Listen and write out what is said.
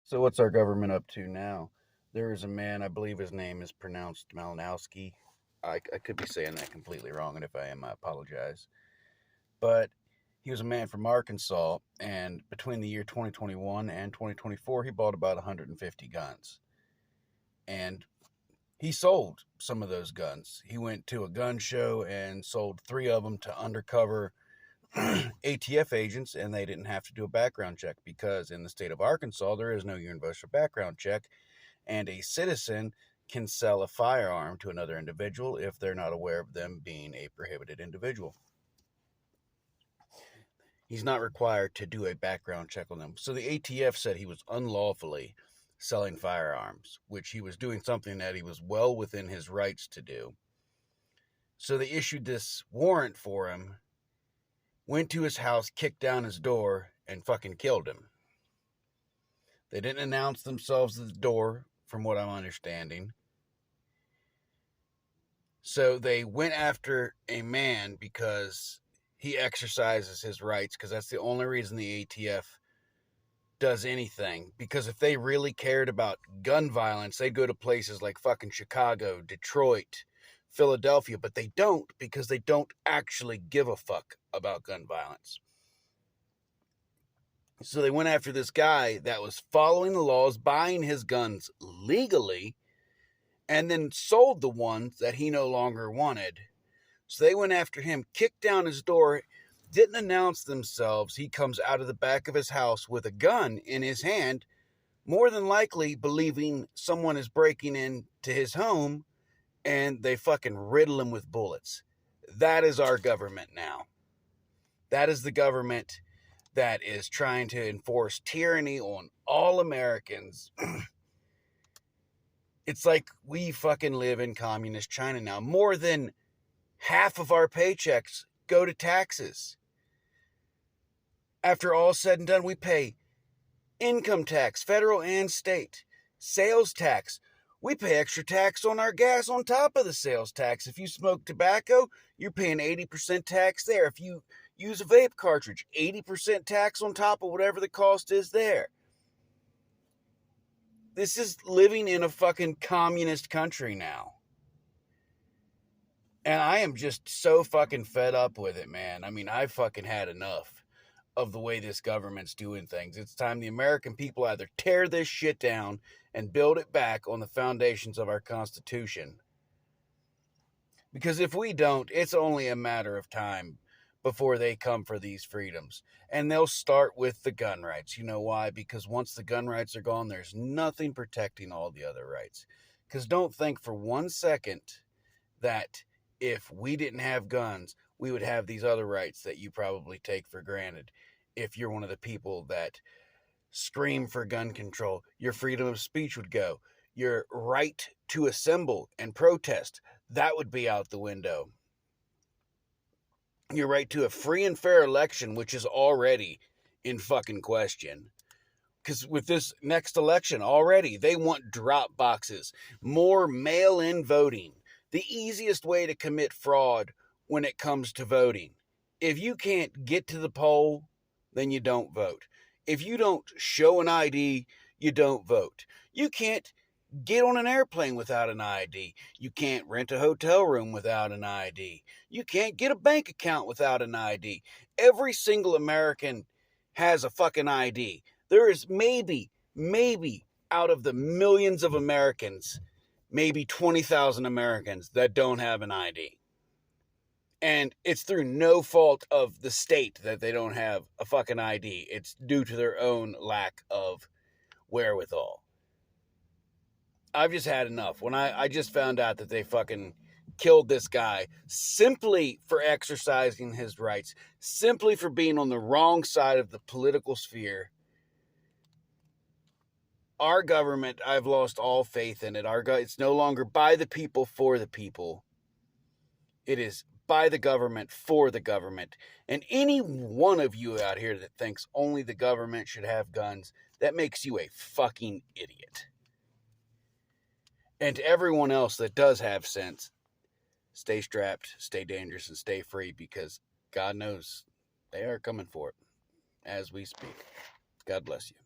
So what's our government up to now? There is a man, I believe his name is pronounced Malinowski. I could be saying that completely wrong, and if I am, I apologize. But he was a man from Arkansas, and between the year 2021 and 2024, he bought about 150 guns. And he sold some of those guns. He went to a gun show and sold three of them to undercover ATF agents, and they didn't have to do a background check because in the state of Arkansas, there is no universal background check, and a citizen can sell a firearm to another individual if they're not aware of them being a prohibited individual. He's not required to do a background check on them. So the ATF said he was unlawfully selling firearms, which he was doing something that he was well within his rights to do. So they issued this warrant for him, went to his house, kicked down his door, and fucking killed him. They didn't announce themselves at the door, from what I'm understanding. So they went after a man because he exercises his rights, because that's the only reason the ATF does anything. Because if they really cared about gun violence, they'd go to places like fucking Chicago, Detroit, Philadelphia, but they don't, because they don't actually give a fuck about gun violence. So they went after this guy that was following the laws, buying his guns legally, and then sold the ones that he no longer wanted. So they went after him, kicked down his door, didn't announce themselves. He comes out of the back of his house with a gun in his hand, more than likely believing someone is breaking into his home, and they fucking riddle him with bullets. That is our government now. That is the government that is trying to enforce tyranny on all Americans. It's like we fucking live in communist China now. More than half of our paychecks go to taxes. After all said and done, we pay income tax, federal and state, sales tax. We pay extra tax on our gas on top of the sales tax. If you smoke tobacco, you're paying 80% tax there. If you use a vape cartridge, 80% tax on top of whatever the cost is there. This is living in a fucking communist country now. And I am just so fucking fed up with it, man. I mean, I fucking had enough of the way this government's doing things. It's time the American people either tear this shit down and build it back on the foundations of our Constitution. Because if we don't, it's only a matter of time before they come for these freedoms. And they'll start with the gun rights. You know why? Because once the gun rights are gone, there's nothing protecting all the other rights. Because don't think for 1 second that if we didn't have guns, we would have these other rights that you probably take for granted. If you're one of the people that scream for gun control, your freedom of speech would go. Your right to assemble and protest, that would be out the window. Your right to a free and fair election, which is already in fucking question. Because with this next election already, they want drop boxes, more mail-in voting. The easiest way to commit fraud when it comes to voting. If you can't get to the poll, then you don't vote. If you don't show an ID, you don't vote. You can't get on an airplane without an ID. You can't rent a hotel room without an ID. You can't get a bank account without an ID. Every single American has a fucking ID. There is maybe out of the millions of Americans, maybe 20,000 Americans that don't have an ID. And it's through no fault of the state that they don't have a fucking ID. It's due to their own lack of wherewithal. I've just had enough. When I just found out that they fucking killed this guy simply for exercising his rights, simply for being on the wrong side of the political sphere. Our government, I've lost all faith in it. It's no longer by the people, for the people. It is by the government, for the government. And any one of you out here that thinks only the government should have guns, that makes you a fucking idiot. And to everyone else that does have sense, stay strapped, stay dangerous, and stay free, because God knows they are coming for it as we speak. God bless you.